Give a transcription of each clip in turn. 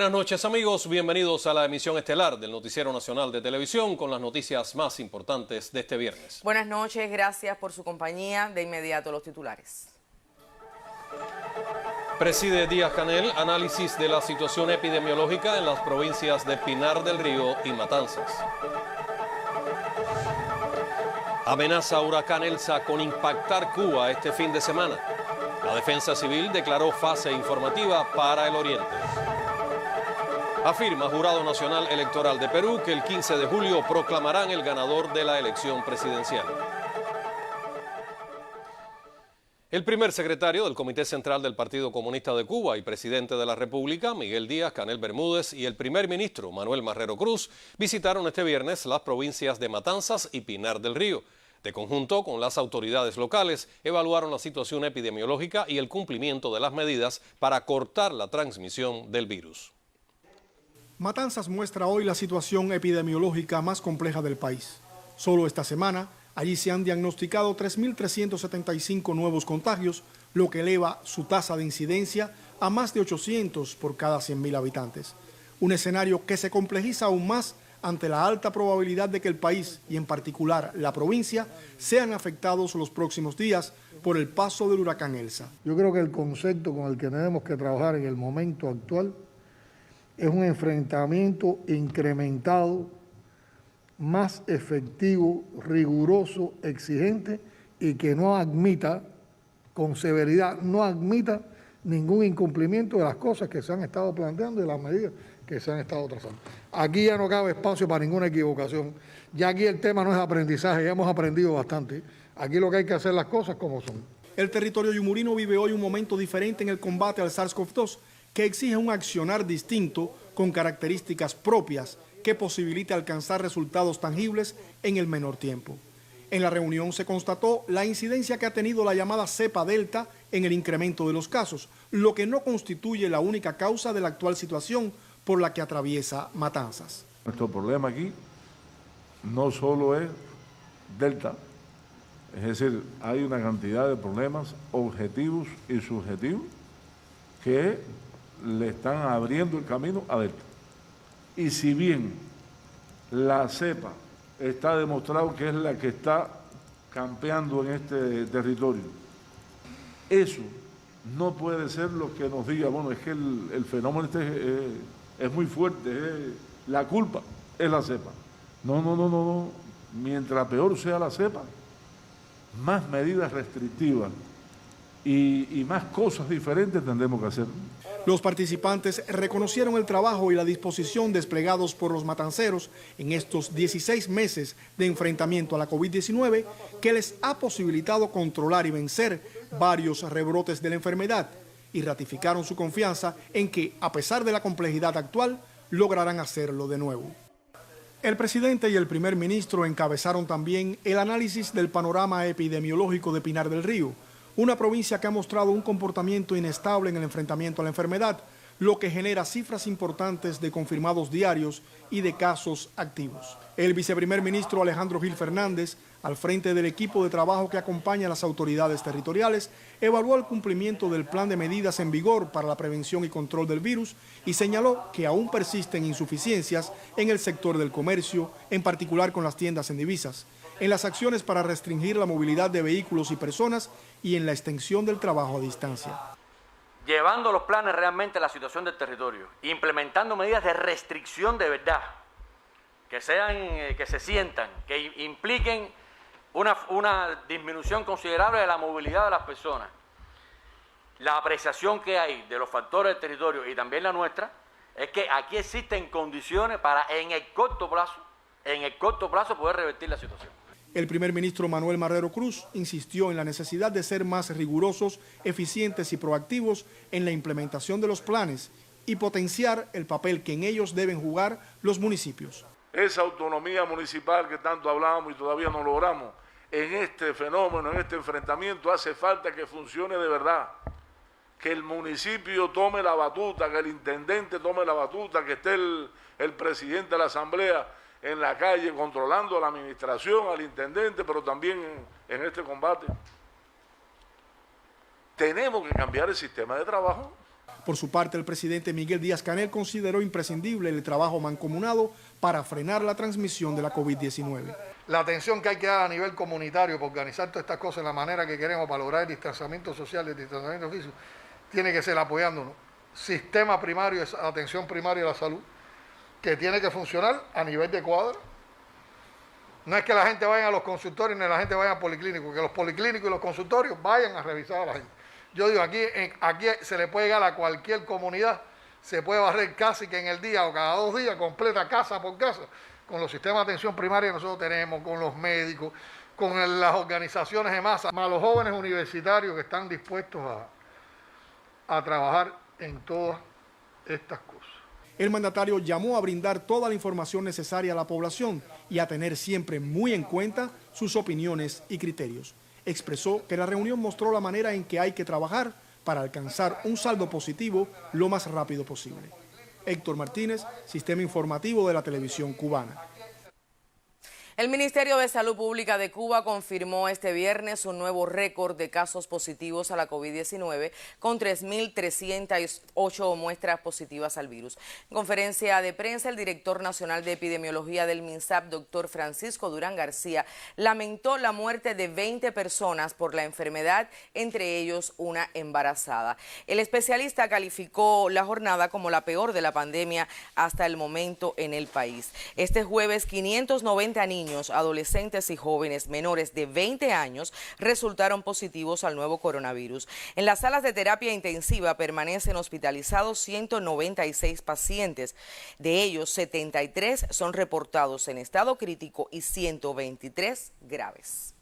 Buenas noches amigos, bienvenidos a la emisión estelar del Noticiero Nacional de Televisión con las noticias más importantes de este viernes. Buenas noches, gracias por su compañía. De inmediato los titulares. Preside Díaz-Canel análisis de la situación epidemiológica en las provincias de Pinar del Río y Matanzas. Amenaza huracán Elsa con impactar Cuba este fin de semana. La Defensa Civil declaró fase informativa para el Oriente. Afirma Jurado Nacional Electoral de Perú que el 15 de julio proclamarán el ganador de la elección presidencial. El primer secretario del Comité Central del Partido Comunista de Cuba y presidente de la República, Miguel Díaz-Canel Bermúdez, y el primer ministro, Manuel Marrero Cruz, visitaron este viernes las provincias de Matanzas y Pinar del Río. De conjunto con las autoridades locales, evaluaron la situación epidemiológica y el cumplimiento de las medidas para cortar la transmisión del virus. Matanzas muestra hoy la situación epidemiológica más compleja del país. Solo esta semana, allí se han diagnosticado 3.375 nuevos contagios, lo que eleva su tasa de incidencia a más de 800 por cada 100.000 habitantes. Un escenario que se complejiza aún más ante la alta probabilidad de que el país, y en particular la provincia, sean afectados los próximos días por el paso del huracán Elsa. Yo creo que el concepto con el que tenemos que trabajar en el momento actual es un enfrentamiento incrementado, más efectivo, riguroso, exigente y que no admita, con severidad, no admita ningún incumplimiento de las cosas que se han estado planteando y de las medidas que se han estado trazando. Aquí ya no cabe espacio para ninguna equivocación. Ya aquí el tema no es aprendizaje, ya hemos aprendido bastante. Aquí lo que hay que hacer las cosas como son. El territorio yumurino vive hoy un momento diferente en el combate al SARS-CoV-2 que exige un accionar distinto con características propias que posibilite alcanzar resultados tangibles en el menor tiempo. En la reunión se constató la incidencia que ha tenido la llamada cepa delta en el incremento de los casos, lo que no constituye la única causa de la actual situación por la que atraviesa Matanzas. Nuestro problema aquí no solo es delta, es decir, hay una cantidad de problemas objetivos y subjetivos que le están abriendo el camino a delta. Y si bien la cepa está demostrado que es la que está campeando en este territorio, eso no puede ser lo que nos diga, bueno, es que el fenómeno es muy fuerte, la culpa es la cepa. No. Mientras peor sea la cepa, más medidas restrictivas y más cosas diferentes tendremos que hacer. Los participantes reconocieron el trabajo y la disposición desplegados por los matanceros en estos 16 meses de enfrentamiento a la COVID-19 que les ha posibilitado controlar y vencer varios rebrotes de la enfermedad y ratificaron su confianza en que, a pesar de la complejidad actual, lograrán hacerlo de nuevo. El presidente y el primer ministro encabezaron también el análisis del panorama epidemiológico de Pinar del Río, una provincia que ha mostrado un comportamiento inestable en el enfrentamiento a la enfermedad, lo que genera cifras importantes de confirmados diarios y de casos activos. El viceprimer ministro Alejandro Gil Fernández, al frente del equipo de trabajo que acompaña a las autoridades territoriales, evaluó el cumplimiento del plan de medidas en vigor para la prevención y control del virus y señaló que aún persisten insuficiencias en el sector del comercio, en particular con las tiendas en divisas, en las acciones para restringir la movilidad de vehículos y personas y en la extensión del trabajo a distancia. Llevando los planes realmente a la situación del territorio, implementando medidas de restricción de verdad, que se sientan, que impliquen una disminución considerable de la movilidad de las personas. La apreciación que hay de los factores del territorio y también la nuestra, es que aquí existen condiciones para en el corto plazo poder revertir la situación. El primer ministro Manuel Marrero Cruz insistió en la necesidad de ser más rigurosos, eficientes y proactivos en la implementación de los planes y potenciar el papel que en ellos deben jugar los municipios. Esa autonomía municipal que tanto hablábamos y todavía no logramos, en este fenómeno, en este enfrentamiento, hace falta que funcione de verdad. Que el municipio tome la batuta, que el intendente tome la batuta, que esté el presidente de la asamblea en la calle controlando a la administración, al intendente, pero también en este combate. Tenemos que cambiar el sistema de trabajo. Por su parte, el presidente Miguel Díaz-Canel consideró imprescindible el trabajo mancomunado para frenar la transmisión de la COVID-19. La atención que hay que dar a nivel comunitario para organizar todas estas cosas de la manera que queremos para lograr el distanciamiento social y el distanciamiento físico tiene que ser apoyándonos. Sistema primario es atención primaria de la salud, que tiene que funcionar a nivel de cuadra. No es que la gente vaya a los consultorios ni la gente vaya a policlínicos, que los policlínicos y los consultorios vayan a revisar a la gente. Yo digo, aquí se le puede llegar a cualquier comunidad, se puede barrer casi que en el día o cada 2 días, completa casa por casa, con los sistemas de atención primaria que nosotros tenemos, con los médicos, con las organizaciones de masa, más los jóvenes universitarios que están dispuestos a trabajar en todas estas cosas. El mandatario llamó a brindar toda la información necesaria a la población y a tener siempre muy en cuenta sus opiniones y criterios. Expresó que la reunión mostró la manera en que hay que trabajar para alcanzar un saldo positivo lo más rápido posible. Héctor Martínez, Sistema Informativo de la Televisión Cubana. El Ministerio de Salud Pública de Cuba confirmó este viernes un nuevo récord de casos positivos a la COVID-19 con 3.308 muestras positivas al virus. En conferencia de prensa, el director nacional de epidemiología del MINSAP, doctor Francisco Durán García, lamentó la muerte de 20 personas por la enfermedad, entre ellos una embarazada. El especialista calificó la jornada como la peor de la pandemia hasta el momento en el país. Este jueves, 590 niños, adolescentes y jóvenes menores de 20 años resultaron positivos al nuevo coronavirus. En las salas de terapia intensiva permanecen hospitalizados 196 pacientes. De ellos, 73 son reportados en estado crítico y 123 graves.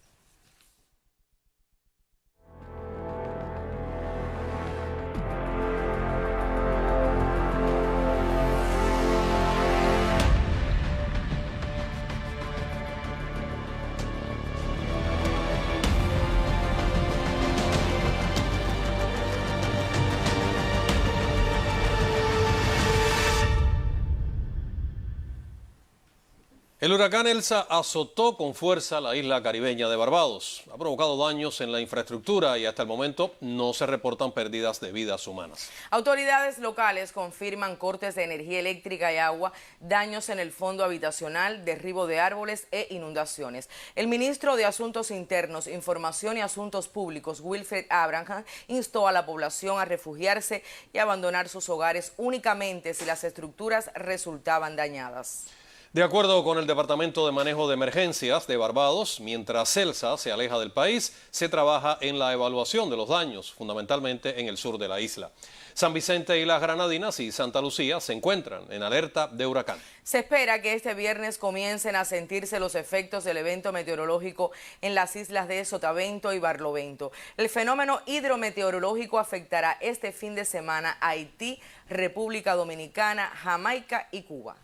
El huracán Elsa azotó con fuerza la isla caribeña de Barbados. Ha provocado daños en la infraestructura y hasta el momento no se reportan pérdidas de vidas humanas. Autoridades locales confirman cortes de energía eléctrica y agua, daños en el fondo habitacional, derribo de árboles e inundaciones. El ministro de Asuntos Internos, Información y Asuntos Públicos, Wilfred Abraham, instó a la población a refugiarse y abandonar sus hogares únicamente si las estructuras resultaban dañadas. De acuerdo con el Departamento de Manejo de Emergencias de Barbados, mientras Elsa se aleja del país, se trabaja en la evaluación de los daños, fundamentalmente en el sur de la isla. San Vicente y las Granadinas y Santa Lucía se encuentran en alerta de huracán. Se espera que este viernes comiencen a sentirse los efectos del evento meteorológico en las islas de Sotavento y Barlovento. El fenómeno hidrometeorológico afectará este fin de semana a Haití, República Dominicana, Jamaica y Cuba.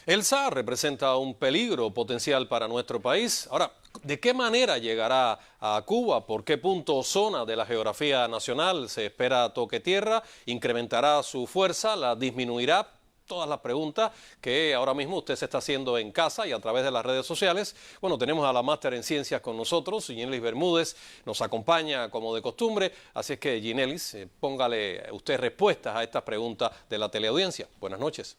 Elsa representa un peligro potencial para nuestro país. Ahora, ¿de qué manera llegará a Cuba? ¿Por qué punto o zona de la geografía nacional se espera toque tierra? ¿Incrementará su fuerza? ¿La disminuirá? Todas las preguntas que ahora mismo usted se está haciendo en casa y a través de las redes sociales. Bueno, tenemos a la máster en ciencias con nosotros, Ginelis Bermúdez, nos acompaña como de costumbre. Así es que, Ginelis, póngale usted respuestas a estas preguntas de la teleaudiencia. Buenas noches.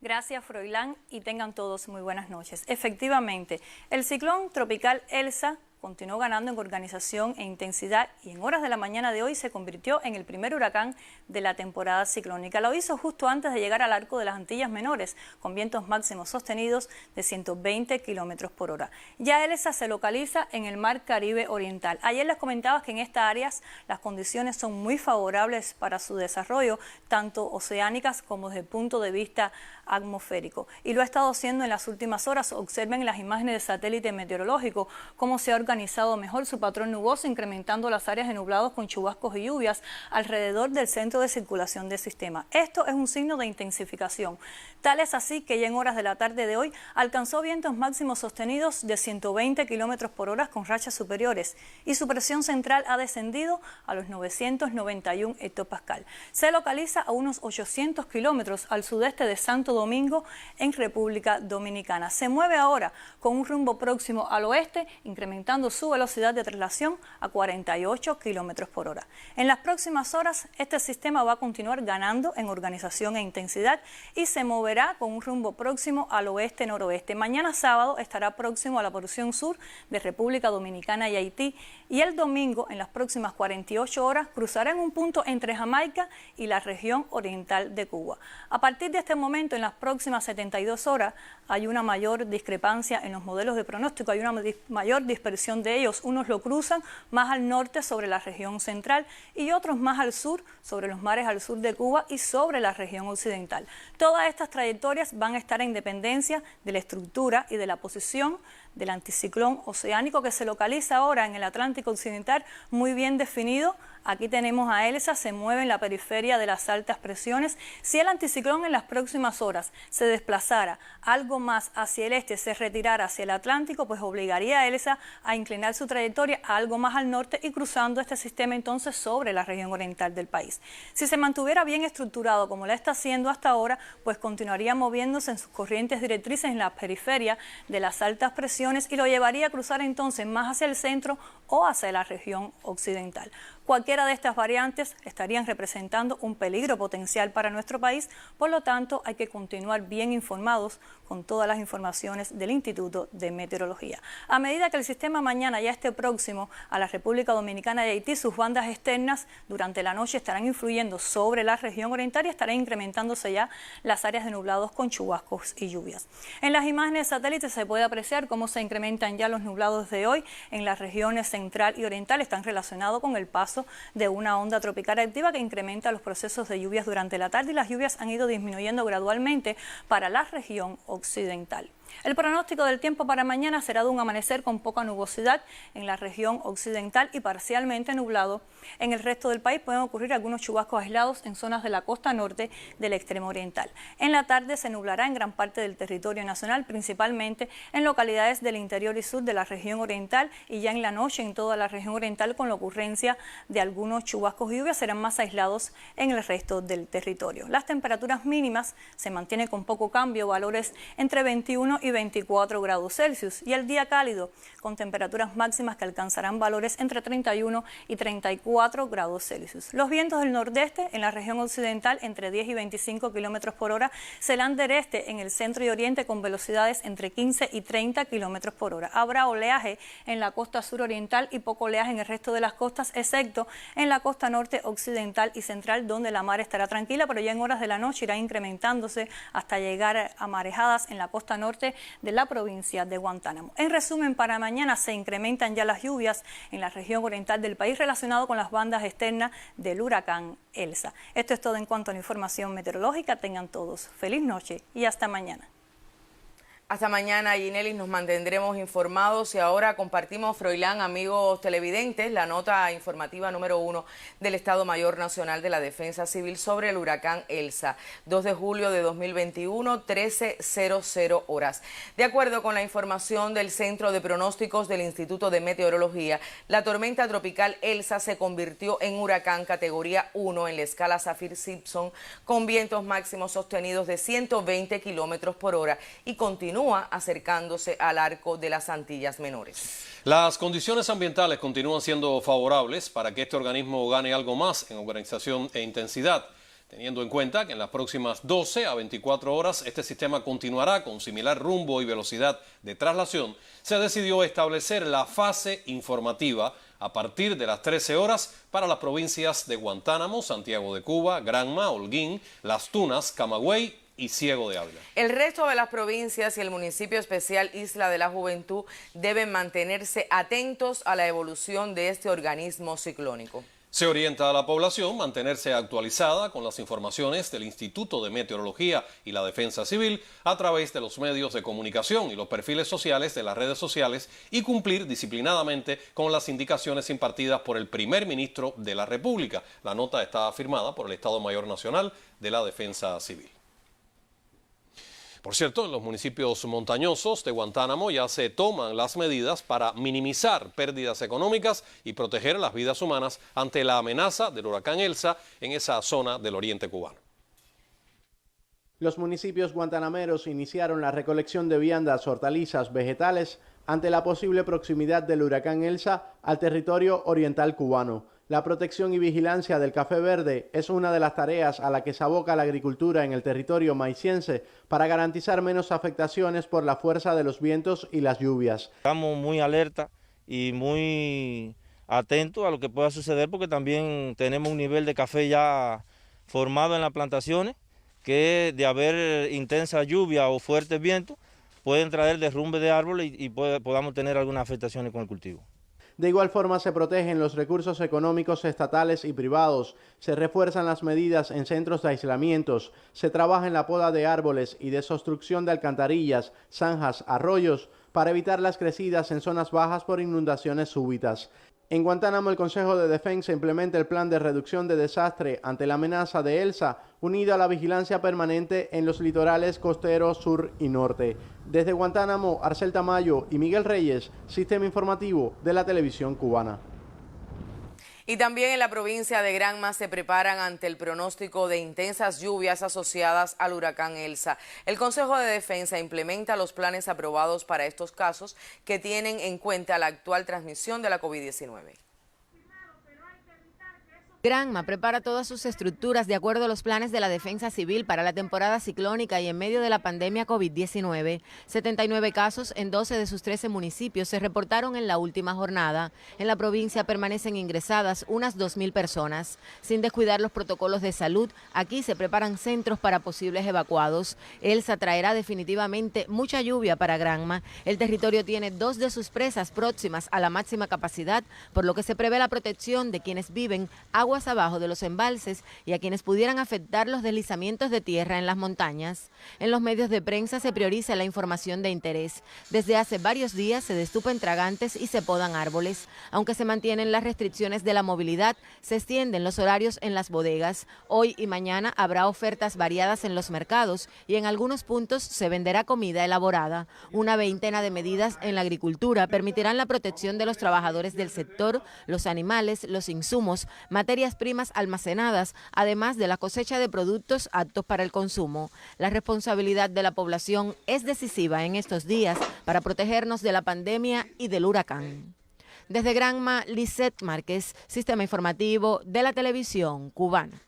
Gracias, Froilán, y tengan todos muy buenas noches. Efectivamente, el ciclón tropical Elsa continuó ganando en organización e intensidad y en horas de la mañana de hoy se convirtió en el primer huracán de la temporada ciclónica. Lo hizo justo antes de llegar al arco de las Antillas Menores, con vientos máximos sostenidos de 120 kilómetros por hora. Ya Elsa se localiza en el Mar Caribe Oriental. Ayer les comentaba que en estas áreas las condiciones son muy favorables para su desarrollo, tanto oceánicas como desde el punto de vista atmosférico. Y lo ha estado haciendo en las últimas horas. Observen las imágenes de satélite meteorológico, cómo se ha organizado mejor su patrón nuboso, incrementando las áreas de nublados con chubascos y lluvias alrededor del centro de circulación del sistema. Esto es un signo de intensificación. Tal es así que ya en horas de la tarde de hoy alcanzó vientos máximos sostenidos de 120 kilómetros por hora con rachas superiores y su presión central ha descendido a los 991 hectopascal. Se localiza a unos 800 kilómetros al sudeste de Santo Domingo en República Dominicana. Se mueve ahora con un rumbo próximo al oeste, incrementando aumentando su velocidad de traslación a 48 kilómetros por hora. En las próximas horas, este sistema va a continuar ganando en organización e intensidad y se moverá con un rumbo próximo al oeste-noroeste. Mañana sábado estará próximo a la porción sur de República Dominicana y Haití, y el domingo, en las próximas 48 horas, cruzará en un punto entre Jamaica y la región oriental de Cuba. A partir de este momento, en las próximas 72 horas, hay una mayor discrepancia en los modelos de pronóstico, hay una mayor dispersión de ellos. Unos lo cruzan más al norte sobre la región central y otros más al sur sobre los mares al sur de Cuba y sobre la región occidental. Todas estas trayectorias van a estar en dependencia de la estructura y de la posición del anticiclón oceánico que se localiza ahora en el Atlántico Occidental, muy bien definido. Aquí tenemos a Elsa, se mueve en la periferia de las altas presiones. Si el anticiclón en las próximas horas se desplazara algo más hacia el este, se retirara hacia el Atlántico, pues obligaría a Elsa a inclinar su trayectoria a algo más al norte y cruzando este sistema entonces sobre la región oriental del país. Si se mantuviera bien estructurado como lo está haciendo hasta ahora, pues continuaría moviéndose en sus corrientes directrices en la periferia de las altas presiones y lo llevaría a cruzar entonces más hacia el centro o hacia la región occidental. Cualquiera de estas variantes estarían representando un peligro potencial para nuestro país, por lo tanto hay que continuar bien informados con todas las informaciones del Instituto de Meteorología. A medida que el sistema mañana ya esté próximo a la República Dominicana y Haití, sus bandas externas durante la noche estarán influyendo sobre la región oriental y estarán incrementándose ya las áreas de nublados con chubascos y lluvias. En las imágenes de satélite se puede apreciar cómo se incrementan ya los nublados de hoy en las regiones central y oriental. Están relacionados con el paso de una onda tropical activa que incrementa los procesos de lluvias durante la tarde y las lluvias han ido disminuyendo gradualmente para la región occidental. El pronóstico del tiempo para mañana será de un amanecer con poca nubosidad en la región occidental y parcialmente nublado. En el resto del país pueden ocurrir algunos chubascos aislados en zonas de la costa norte del extremo oriental. En la tarde se nublará en gran parte del territorio nacional, principalmente en localidades del interior y sur de la región oriental, y ya en la noche en toda la región oriental con la ocurrencia de algunos chubascos y lluvias serán más aislados en el resto del territorio. Las temperaturas mínimas se mantienen con poco cambio, valores entre 21 y 24 grados Celsius, y el día cálido con temperaturas máximas que alcanzarán valores entre 31 y 34 grados Celsius. Los vientos del nordeste en la región occidental entre 10 y 25 kilómetros por hora, serán del este en el centro y oriente con velocidades entre 15 y 30 kilómetros por hora. Habrá oleaje en la costa suroriental y poco oleaje en el resto de las costas, excepto en la costa norte occidental y central, donde la mar estará tranquila, pero ya en horas de la noche irá incrementándose hasta llegar a marejadas en la costa norte de la provincia de Guantánamo. En resumen, para mañana se incrementan ya las lluvias en la región oriental del país relacionado con las bandas externas del huracán Elsa. Esto es todo en cuanto a la información meteorológica. Tengan todos feliz noche y hasta mañana. Hasta mañana, Ginelis, nos mantendremos informados y ahora compartimos, Froilán, amigos televidentes, la nota informativa número 1 del Estado Mayor Nacional de la Defensa Civil sobre el huracán Elsa, 2 de julio de 2021, 13:00 horas. De acuerdo con la información del Centro de Pronósticos del Instituto de Meteorología, la tormenta tropical Elsa se convirtió en huracán categoría 1 en la escala Saffir-Simpson, con vientos máximos sostenidos de 120 kilómetros por hora y continúa acercándose al arco de las Antillas Menores. Las condiciones ambientales continúan siendo favorables para que este organismo gane algo más en organización e intensidad, teniendo en cuenta que en las próximas 12 a 24 horas este sistema continuará con similar rumbo y velocidad de traslación. Se decidió establecer la fase informativa a partir de las 13 horas para las provincias de Guantánamo, Santiago de Cuba, Granma, Holguín, Las Tunas, Camagüey y Ciego de Ávila. El resto de las provincias y el municipio especial Isla de la Juventud deben mantenerse atentos a la evolución de este organismo ciclónico. Se orienta a la población mantenerse actualizada con las informaciones del Instituto de Meteorología y la Defensa Civil a través de los medios de comunicación y los perfiles sociales de las redes sociales y cumplir disciplinadamente con las indicaciones impartidas por el primer ministro de la República. La nota está firmada por el Estado Mayor Nacional de la Defensa Civil. Por cierto, en los municipios montañosos de Guantánamo ya se toman las medidas para minimizar pérdidas económicas y proteger las vidas humanas ante la amenaza del huracán Elsa en esa zona del oriente cubano. Los municipios guantanameros iniciaron la recolección de viandas, hortalizas, vegetales ante la posible proximidad del huracán Elsa al territorio oriental cubano. La protección y vigilancia del café verde es una de las tareas a la que se aboca la agricultura en el territorio maiciense para garantizar menos afectaciones por la fuerza de los vientos y las lluvias. Estamos muy alerta y muy atentos a lo que pueda suceder porque también tenemos un nivel de café ya formado en las plantaciones que de haber intensa lluvia o fuertes vientos pueden traer derrumbe de árboles y podamos tener algunas afectaciones con el cultivo. De igual forma se protegen los recursos económicos estatales y privados, se refuerzan las medidas en centros de aislamientos, se trabaja en la poda de árboles y desobstrucción de alcantarillas, zanjas, arroyos, para evitar las crecidas en zonas bajas por inundaciones súbitas. En Guantánamo, el Consejo de Defensa implementa el plan de reducción de desastre ante la amenaza de Elsa, unido a la vigilancia permanente en los litorales costeros sur y norte. Desde Guantánamo, Arcel Tamayo y Miguel Reyes, Sistema Informativo de la Televisión Cubana. Y también en la provincia de Granma se preparan ante el pronóstico de intensas lluvias asociadas al huracán Elsa. El Consejo de Defensa implementa los planes aprobados para estos casos que tienen en cuenta la actual transmisión de la COVID-19. Granma prepara todas sus estructuras de acuerdo a los planes de la defensa civil para la temporada ciclónica y en medio de la pandemia COVID-19. 79 casos en 12 de sus 13 municipios se reportaron en la última jornada. En la provincia permanecen ingresadas unas 2.000 personas. Sin descuidar los protocolos de salud, aquí se preparan centros para posibles evacuados. Elsa traerá definitivamente mucha lluvia para Granma. El territorio tiene 2 de sus presas próximas a la máxima capacidad, por lo que se prevé la protección de quienes viven aguas abajo de los embalses y a quienes pudieran afectar los deslizamientos de tierra en las montañas. En los medios de prensa se prioriza la información de interés. Desde hace varios días se destupan tragantes y se podan árboles. Aunque se mantienen las restricciones de la movilidad, se extienden los horarios en las bodegas. Hoy y mañana habrá ofertas variadas en los mercados y en algunos puntos se venderá comida elaborada. Una veintena de medidas en la agricultura permitirán la protección de los trabajadores del sector, los animales, los insumos, materias primas almacenadas, además de la cosecha de productos aptos para el consumo. La responsabilidad de la población es decisiva en estos días para protegernos de la pandemia y del huracán. Desde Granma, Lisette Márquez, Sistema Informativo de la Televisión Cubana.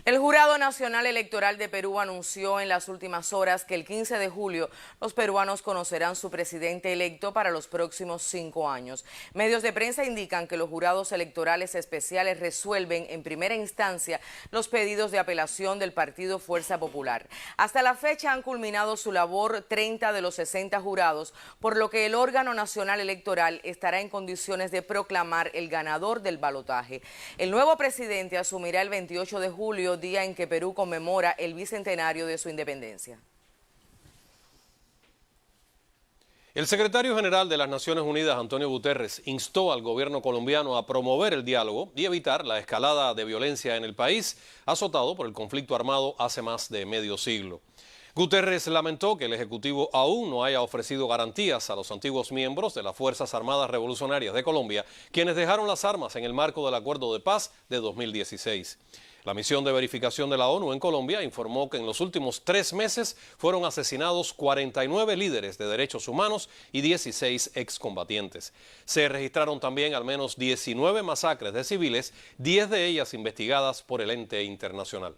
El Jurado Nacional Electoral de Perú anunció en las últimas horas que el 15 de julio los peruanos conocerán su presidente electo para los próximos 5 años. Medios de prensa indican que los jurados electorales especiales resuelven en primera instancia los pedidos de apelación del partido Fuerza Popular. Hasta la fecha han culminado su labor 30 de los 60 jurados, por lo que el órgano nacional electoral estará en condiciones de proclamar el ganador del balotaje. El nuevo presidente asumirá el 28 de julio, día en que Perú conmemora el bicentenario de su independencia. El secretario general de las Naciones Unidas, Antonio Guterres, instó al gobierno colombiano a promover el diálogo y evitar la escalada de violencia en el país, azotado por el conflicto armado hace más de medio siglo. Guterres lamentó que el Ejecutivo aún no haya ofrecido garantías a los antiguos miembros de las Fuerzas Armadas Revolucionarias de Colombia, quienes dejaron las armas en el marco del Acuerdo de Paz de 2016. La misión de verificación de la ONU en Colombia informó que en los últimos 3 meses fueron asesinados 49 líderes de derechos humanos y 16 excombatientes. Se registraron también al menos 19 masacres de civiles, 10 de ellas investigadas por el ente internacional.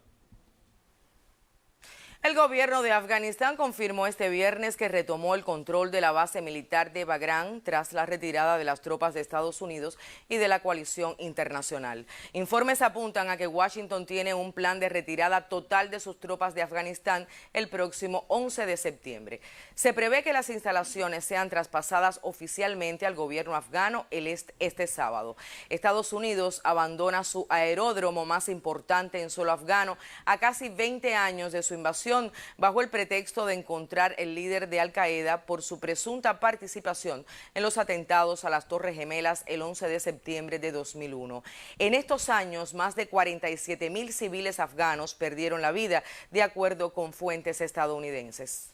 El gobierno de Afganistán confirmó este viernes que retomó el control de la base militar de Bagrán tras la retirada de las tropas de Estados Unidos y de la coalición internacional. Informes apuntan a que Washington tiene un plan de retirada total de sus tropas de Afganistán el próximo 11 de septiembre. Se prevé que las instalaciones sean traspasadas oficialmente al gobierno afgano este sábado. Estados Unidos abandona su aeródromo más importante en suelo afgano a casi 20 años de su invasión, bajo el pretexto de encontrar el líder de Al-Qaeda por su presunta participación en los atentados a las Torres Gemelas el 11 de septiembre de 2001. En estos años, más de 47.000 civiles afganos perdieron la vida, de acuerdo con fuentes estadounidenses.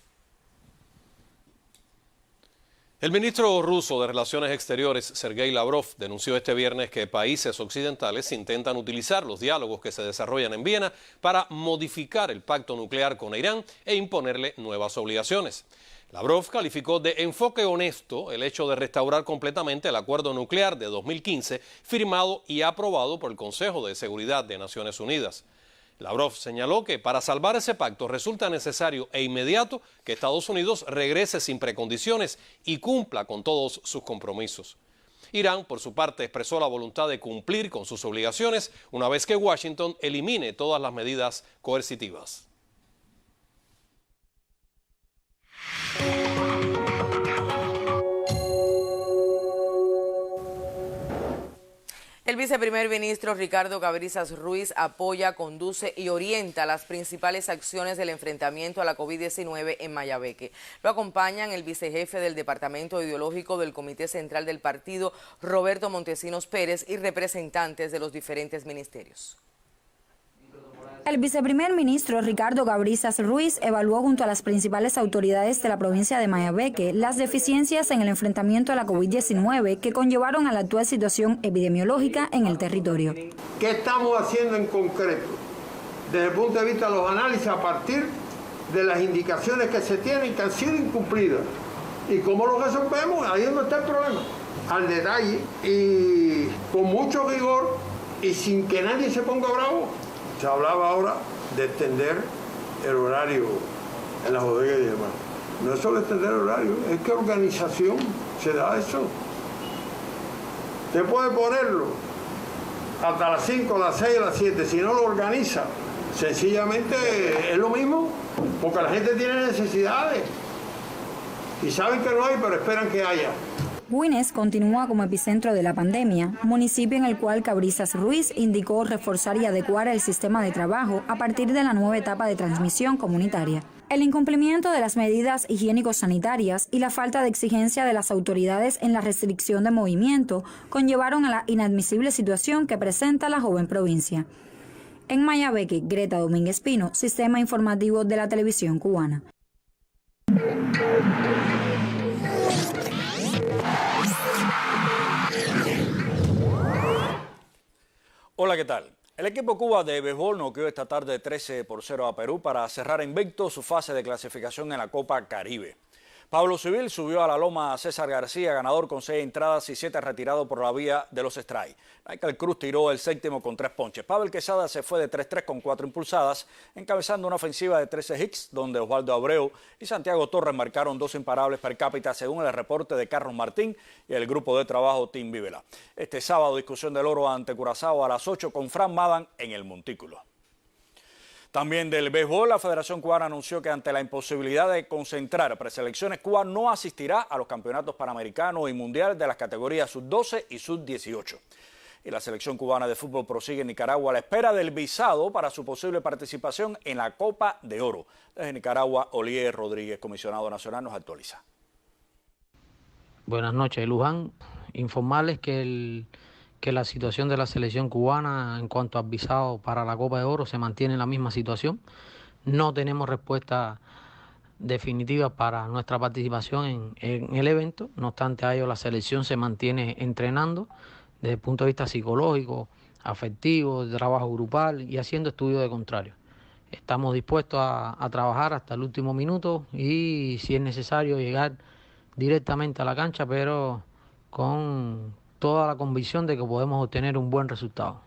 El ministro ruso de Relaciones Exteriores, Sergei Lavrov, denunció este viernes que países occidentales intentan utilizar los diálogos que se desarrollan en Viena para modificar el pacto nuclear con Irán e imponerle nuevas obligaciones. Lavrov calificó de enfoque honesto el hecho de restaurar completamente el acuerdo nuclear de 2015 firmado y aprobado por el Consejo de Seguridad de Naciones Unidas. Lavrov señaló que para salvar ese pacto resulta necesario e inmediato que Estados Unidos regrese sin precondiciones y cumpla con todos sus compromisos. Irán, por su parte, expresó la voluntad de cumplir con sus obligaciones una vez que Washington elimine todas las medidas coercitivas. El viceprimer ministro Ricardo Cabrizas Ruiz apoya, conduce y orienta las principales acciones del enfrentamiento a la COVID-19 en Mayabeque. Lo acompañan el vicejefe del Departamento Ideológico del Comité Central del Partido, Roberto Montesinos Pérez, y representantes de los diferentes ministerios. El viceprimer ministro Ricardo Cabrizas Ruiz evaluó junto a las principales autoridades de la provincia de Mayabeque las deficiencias en el enfrentamiento a la COVID-19 que conllevaron a la actual situación epidemiológica en el territorio. ¿Qué estamos haciendo en concreto? Desde el punto de vista de los análisis a partir de las indicaciones que se tienen que han sido incumplidas. ¿Y cómo lo resolvemos? Ahí es donde está el problema. Al detalle y con mucho rigor y sin que nadie se ponga bravo. Se hablaba ahora de extender el horario en las bodegas y demás. No es solo extender el horario, es que organización se da eso. Usted puede ponerlo hasta las 5, las 6, las 7, si no lo organiza, sencillamente es lo mismo, porque la gente tiene necesidades y saben que no hay, pero esperan que haya. Güines continúa como epicentro de la pandemia, municipio en el cual Cabrizas Ruiz indicó reforzar y adecuar el sistema de trabajo a partir de la nueva etapa de transmisión comunitaria. El incumplimiento de las medidas higiénico-sanitarias y la falta de exigencia de las autoridades en la restricción de movimiento conllevaron a la inadmisible situación que presenta la joven provincia. En Mayabeque, Greta Domínguez Pino, Sistema Informativo de la Televisión Cubana. Hola, ¿qué tal? El equipo Cuba de béisbol noqueó esta tarde 13-0 a Perú para cerrar invicto su fase de clasificación en la Copa Caribe. Pablo Civil subió a la loma a César García, ganador con 6 entradas y 7 retirado por la vía de los strikes. Michael Cruz tiró el séptimo con 3 ponches. Pavel Quesada se fue de 3-3 con 4 impulsadas, encabezando una ofensiva de 13 hits, donde Osvaldo Abreu y Santiago Torres marcaron 2 imparables per cápita, según el reporte de Carlos Martín y el grupo de trabajo Team Vivela. Este sábado, discusión del oro ante Curazao a las 8 con Fran Madan en el Montículo. También del béisbol, la Federación Cubana anunció que ante la imposibilidad de concentrar preselecciones, Cuba no asistirá a los campeonatos panamericanos y mundiales de las categorías sub-12 y sub-18. Y la selección cubana de fútbol prosigue en Nicaragua a la espera del visado para su posible participación en la Copa de Oro. Desde Nicaragua, Olier Rodríguez, comisionado nacional, nos actualiza. Buenas noches, Luján. Informarles que la situación de la selección cubana en cuanto al visado para la Copa de Oro se mantiene en la misma situación. No tenemos respuesta definitiva para nuestra participación en el evento. No obstante a ello, la selección se mantiene entrenando desde el punto de vista psicológico, afectivo, de trabajo grupal y haciendo estudios de contrario. Estamos dispuestos a trabajar hasta el último minuto y, si es necesario, llegar directamente a la cancha, pero con toda la convicción de que podemos obtener un buen resultado.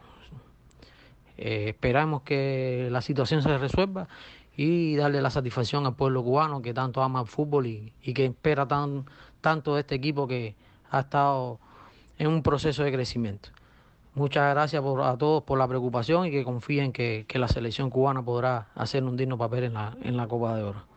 Esperamos que la situación se resuelva y darle la satisfacción al pueblo cubano que tanto ama el fútbol y que espera tanto de este equipo que ha estado en un proceso de crecimiento. Muchas gracias a todos por la preocupación y que confíen que la selección cubana podrá hacer un digno papel en la Copa de Oro.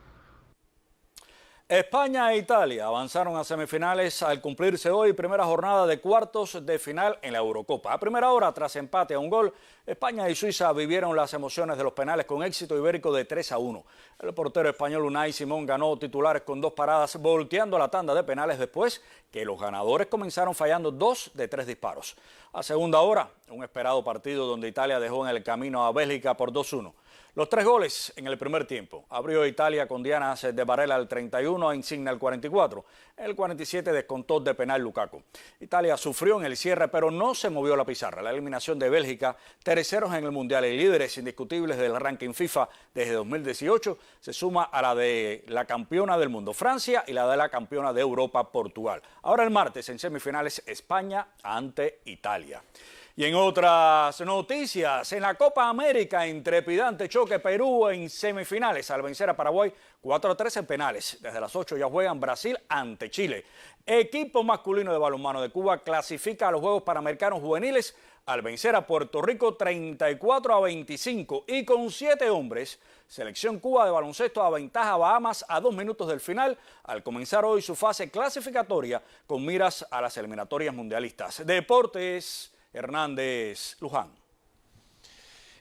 España e Italia avanzaron a semifinales al cumplirse hoy primera jornada de cuartos de final en la Eurocopa. A primera hora, tras empate a un gol, España y Suiza vivieron las emociones de los penales con éxito ibérico de 3-1. El portero español Unai Simón ganó titulares con 2 paradas, volteando la tanda de penales después que los ganadores comenzaron fallando 2 de 3 disparos. A segunda hora, un esperado partido donde Italia dejó en el camino a Bélgica por 2-1. Los 3 goles en el primer tiempo. Abrió Italia con Dianas de Barella al 31 e Insigne al 44. El 47 descontó de penal Lukaku. Italia sufrió en el cierre, pero no se movió la pizarra. La eliminación de Bélgica, terceros en el Mundial y líderes indiscutibles del ranking FIFA desde 2018, se suma a la de la campeona del mundo, Francia, y la de la campeona de Europa, Portugal. Ahora el martes en semifinales, España ante Italia. Y en otras noticias, en la Copa América, en trepidante choque Perú en semifinales al vencer a Paraguay 4-3 en penales. Desde las 8 ya juegan Brasil ante Chile. Equipo masculino de balonmano de Cuba clasifica a los Juegos Panamericanos Juveniles al vencer a Puerto Rico 34-25 y con 7 hombres. Selección Cuba de baloncesto aventaja a Bahamas a 2 minutos del final al comenzar hoy su fase clasificatoria con miras a las eliminatorias mundialistas. Deportes, Hernández Luján.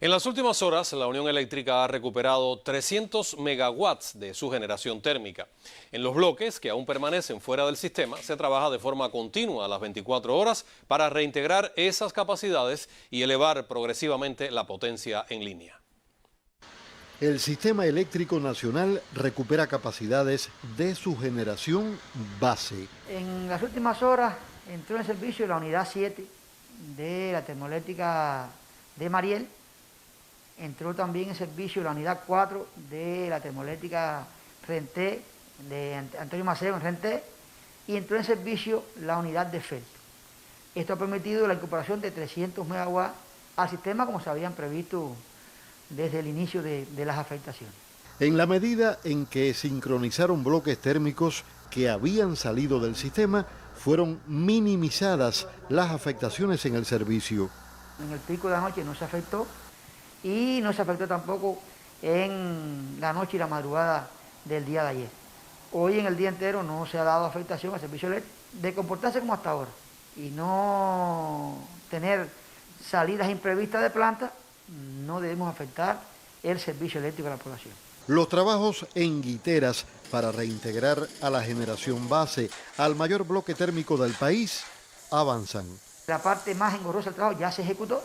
En las últimas horas, la Unión Eléctrica ha recuperado 300 megawatts de su generación térmica. En los bloques que aún permanecen fuera del sistema, se trabaja de forma continua a las 24 horas para reintegrar esas capacidades y elevar progresivamente la potencia en línea. El Sistema Eléctrico Nacional recupera capacidades de su generación base. En las últimas horas entró en servicio la unidad 7 de la termoeléctrica de Mariel. Entró también en servicio la unidad 4 de la termoeléctrica Renté, de Antonio Maceo en Renté, y entró en servicio la unidad de Felto. Esto ha permitido la incorporación de 300 megawatts al sistema como se habían previsto desde el inicio de las afectaciones. En la medida en que sincronizaron bloques térmicos que habían salido del sistema, fueron minimizadas las afectaciones en el servicio. En el pico de la noche no se afectó y no se afectó tampoco en la noche y la madrugada del día de ayer. Hoy en el día entero no se ha dado afectación al servicio eléctrico, de comportarse como hasta ahora y no tener salidas imprevistas de planta, no debemos afectar el servicio eléctrico a la población. Los trabajos en Guiteras para reintegrar a la generación base al mayor bloque térmico del país avanzan. La parte más engorrosa del trabajo ya se ejecutó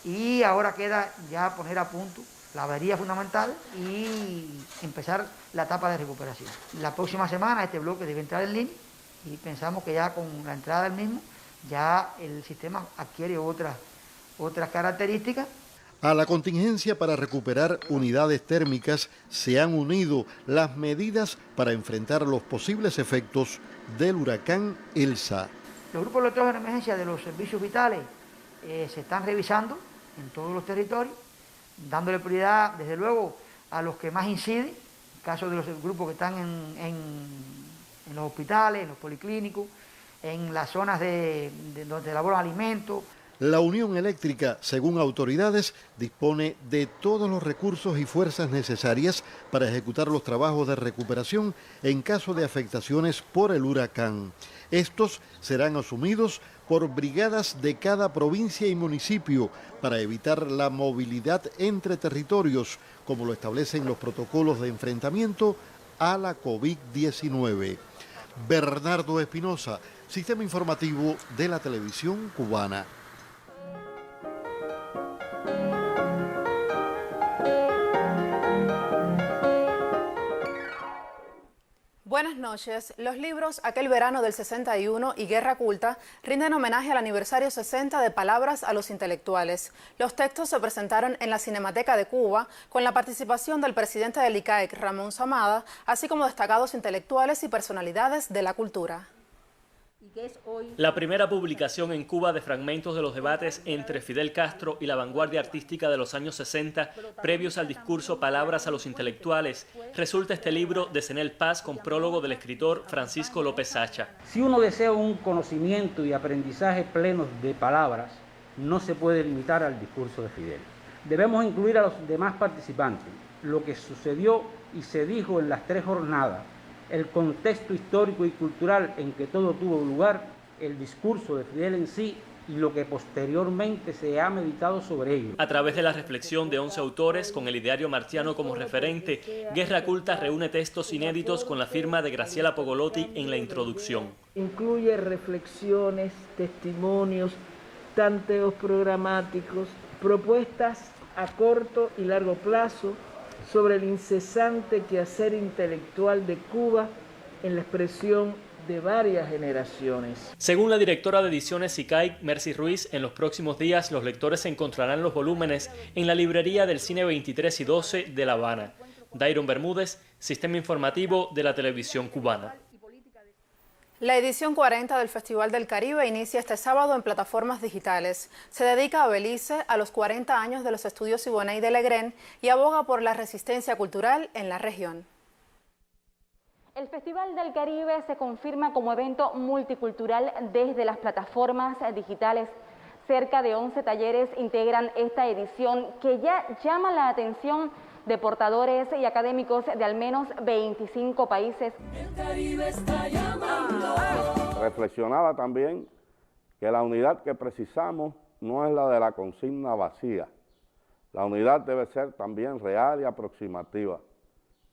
y ahora queda ya poner a punto la avería fundamental y empezar la etapa de recuperación. La próxima semana este bloque debe entrar en línea y pensamos que ya con la entrada del mismo ya el sistema adquiere otras características. A la contingencia para recuperar unidades térmicas se han unido las medidas para enfrentar los posibles efectos del huracán Elsa. Los grupos de electrógenos de emergencia de los servicios vitales se están revisando en todos los territorios, dándole prioridad, desde luego, a los que más inciden, en el caso de los grupos que están en los hospitales, en los policlínicos, en las zonas donde elaboran alimentos. La Unión Eléctrica, según autoridades, dispone de todos los recursos y fuerzas necesarias para ejecutar los trabajos de recuperación en caso de afectaciones por el huracán. Estos serán asumidos por brigadas de cada provincia y municipio para evitar la movilidad entre territorios, como lo establecen los protocolos de enfrentamiento a la COVID-19. Bernardo Espinosa, Sistema Informativo de la Televisión Cubana. Buenas noches. Los libros Aquel verano del 61 y Guerra Culta rinden homenaje al aniversario 60 de Palabras a los intelectuales. Los textos se presentaron en la Cinemateca de Cuba con la participación del presidente del ICAEC, Ramón Samada, así como destacados intelectuales y personalidades de la cultura. La primera publicación en Cuba de fragmentos de los debates entre Fidel Castro y la vanguardia artística de los años 60, previos al discurso Palabras a los intelectuales, resulta este libro de Zenel Paz con prólogo del escritor Francisco López Sacha. Si uno desea un conocimiento y aprendizaje plenos de palabras, no se puede limitar al discurso de Fidel. Debemos incluir a los demás participantes, lo que sucedió y se dijo en las 3 jornadas, el contexto histórico y cultural en que todo tuvo lugar, el discurso de Fidel en sí y lo que posteriormente se ha meditado sobre ello. A través de la reflexión de 11 autores, con el ideario martiano como referente, Guerra Culta reúne textos inéditos con la firma de Graciela Pogolotti en la introducción. Incluye reflexiones, testimonios, tanteos programáticos, propuestas a corto y largo plazo, sobre el incesante quehacer intelectual de Cuba en la expresión de varias generaciones. Según la directora de ediciones SICAIC, Mercy Ruiz, en los próximos días los lectores encontrarán los volúmenes en la librería del Cine 23 y 12 de La Habana. Dairon Bermúdez, Sistema Informativo de la Televisión Cubana. La edición 40 del Festival del Caribe inicia este sábado en plataformas digitales. Se dedica a Belice, a los 40 años de los estudios Siboney de Legrén y aboga por la resistencia cultural en la región. El Festival del Caribe se confirma como evento multicultural desde las plataformas digitales. Cerca de 11 talleres integran esta edición que ya llama la atención de portadores y académicos de al menos 25 países. El Caribe está llamando. Reflexionaba también que la unidad que precisamos no es la de la consigna vacía. La unidad debe ser también real y aproximativa,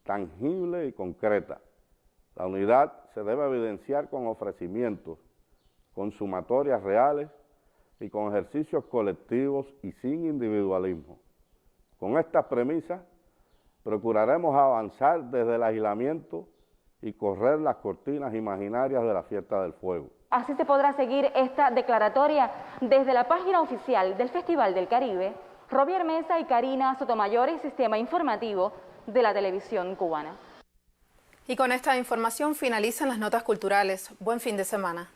tangible y concreta. La unidad se debe evidenciar con ofrecimientos, con sumatorias reales y con ejercicios colectivos y sin individualismo. Con estas premisas, procuraremos avanzar desde el aislamiento y correr las cortinas imaginarias de la fiesta del fuego. Así se podrá seguir esta declaratoria desde la página oficial del Festival del Caribe. Robier Mesa y Karina Sotomayor, y Sistema Informativo de la Televisión Cubana. Y con esta información finalizan las notas culturales. Buen fin de semana.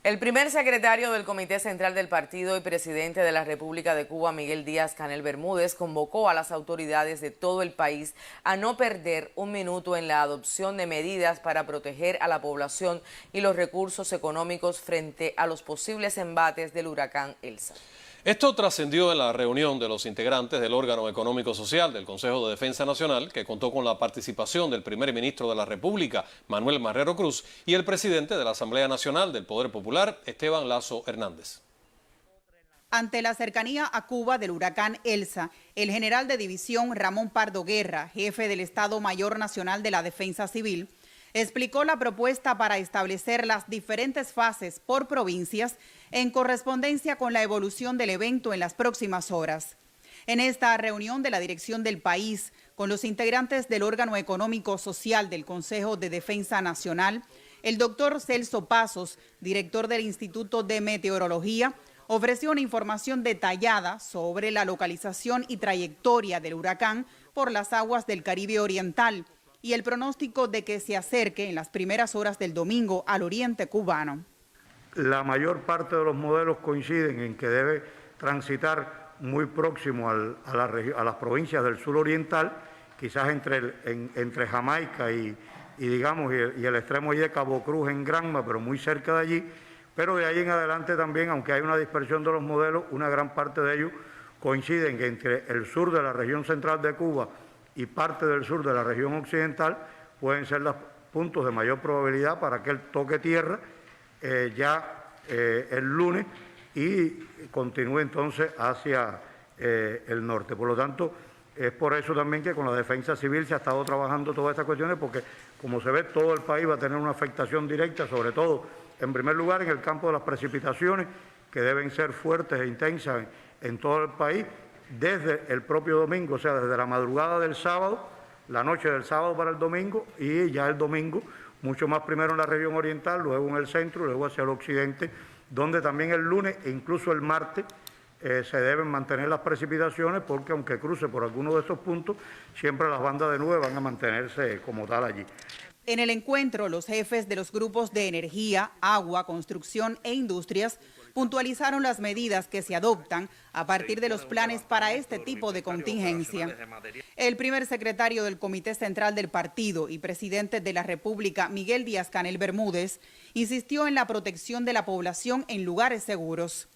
El primer secretario del Comité Central del Partido y presidente de la República de Cuba, Miguel Díaz-Canel Bermúdez, convocó a las autoridades de todo el país a no perder un minuto en la adopción de medidas para proteger a la población y los recursos económicos frente a los posibles embates del huracán Elsa. Esto trascendió en la reunión de los integrantes del órgano económico social del Consejo de Defensa Nacional, que contó con la participación del primer ministro de la República, Manuel Marrero Cruz, y el presidente de la Asamblea Nacional del Poder Popular, Esteban Lazo Hernández. Ante la cercanía a Cuba del huracán Elsa, el general de división Ramón Pardo Guerra, jefe del Estado Mayor Nacional de la Defensa Civil, explicó la propuesta para establecer las diferentes fases por provincias en correspondencia con la evolución del evento en las próximas horas. En esta reunión de la dirección del país, con los integrantes del órgano económico social del Consejo de Defensa Nacional, el doctor Celso Pasos, director del Instituto de Meteorología, ofreció una información detallada sobre la localización y trayectoria del huracán por las aguas del Caribe Oriental y el pronóstico de que se acerque en las primeras horas del domingo al oriente cubano. La mayor parte de los modelos coinciden en que debe transitar muy próximo a las provincias del sur oriental, quizás entre Jamaica y el extremo de Cabo Cruz en Granma, pero muy cerca de allí. Pero de ahí en adelante también, aunque hay una dispersión de los modelos, una gran parte de ellos coinciden que entre el sur de la región central de Cuba y parte del sur de la región occidental pueden ser los puntos de mayor probabilidad para que él toque tierra el lunes y continúe entonces hacia el norte. Por lo tanto, es por eso también que con la defensa civil se ha estado trabajando todas estas cuestiones, porque como se ve, todo el país va a tener una afectación directa, sobre todo, en primer lugar, en el campo de las precipitaciones, que deben ser fuertes e intensas en todo el país, desde el propio domingo, o sea, desde la madrugada del sábado, la noche del sábado para el domingo, y ya el domingo, mucho más primero en la región oriental, luego en el centro, luego hacia el occidente, donde también el lunes e incluso el martes se deben mantener las precipitaciones, porque aunque cruce por alguno de estos puntos, siempre las bandas de nube van a mantenerse como tal allí. En el encuentro, los jefes de los grupos de energía, agua, construcción e industrias puntualizaron las medidas que se adoptan a partir de los planes para este tipo de contingencia. El primer secretario del Comité Central del Partido y presidente de la República, Miguel Díaz-Canel Bermúdez, insistió en la protección de la población en lugares seguros.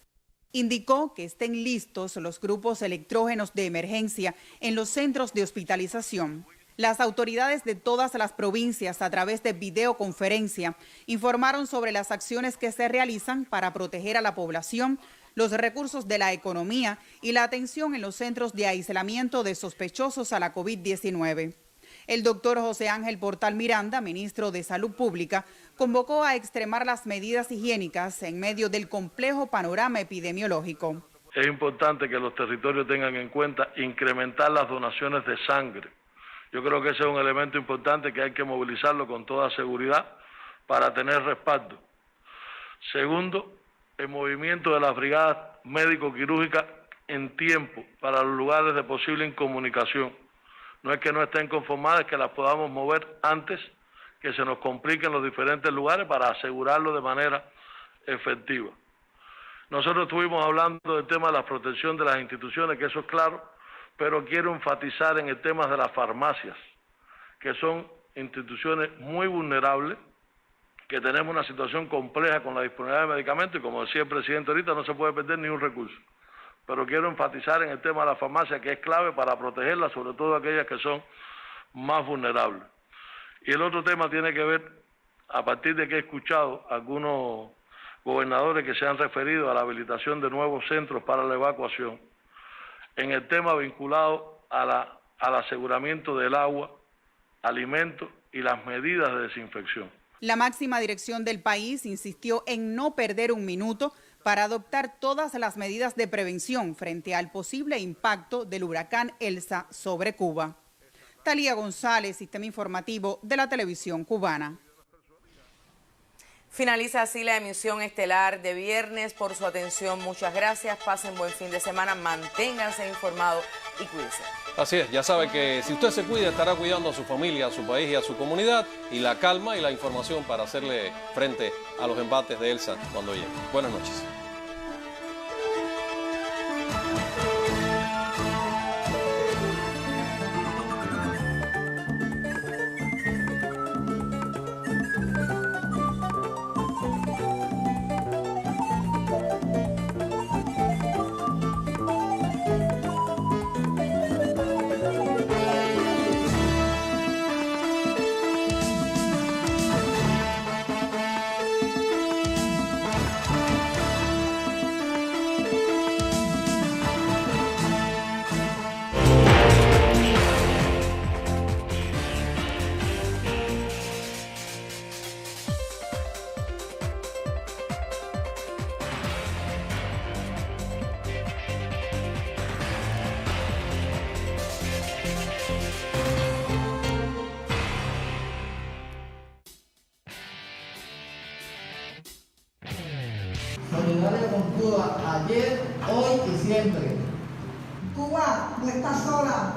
Indicó que estén listos los grupos electrógenos de emergencia en los centros de hospitalización. Las autoridades de todas las provincias, a través de videoconferencia, informaron sobre las acciones que se realizan para proteger a la población, los recursos de la economía y la atención en los centros de aislamiento de sospechosos a la COVID-19. El doctor José Ángel Portal Miranda, ministro de Salud Pública, convocó a extremar las medidas higiénicas en medio del complejo panorama epidemiológico. Es importante que los territorios tengan en cuenta incrementar las donaciones de sangre. Yo creo que ese es un elemento importante que hay que movilizarlo con toda seguridad para tener respaldo. Segundo, el movimiento de las brigadas médico-quirúrgicas en tiempo para los lugares de posible incomunicación. No es que no estén conformadas, es que las podamos mover antes que se nos compliquen los diferentes lugares para asegurarlo de manera efectiva. Nosotros estuvimos hablando del tema de la protección de las instituciones, que eso es claro, pero quiero enfatizar en el tema de las farmacias, que son instituciones muy vulnerables, que tenemos una situación compleja con la disponibilidad de medicamentos y, como decía el presidente ahorita, no se puede perder ni un recurso. Pero quiero enfatizar en el tema de la farmacia, que es clave para protegerlas, sobre todo aquellas que son más vulnerables. Y el otro tema tiene que ver, a partir de que he escuchado algunos gobernadores que se han referido a la habilitación de nuevos centros para la evacuación, en el tema vinculado al aseguramiento del agua, alimentos y las medidas de desinfección. La máxima dirección del país insistió en no perder un minuto para adoptar todas las medidas de prevención frente al posible impacto del huracán Elsa sobre Cuba. Talía González, Sistema Informativo de la Televisión Cubana. Finaliza así la emisión estelar de viernes. Por su atención, muchas gracias. Pasen buen fin de semana, manténganse informados y cuídense. Así es, ya sabe que si usted se cuida, estará cuidando a su familia, a su país y a su comunidad, y la calma y la información para hacerle frente a los embates de Elsa cuando llegue. Buenas noches. Solidario con Cuba, ayer, hoy y siempre. Cuba no está sola.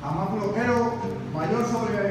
A más bloqueo, mayor soberanía.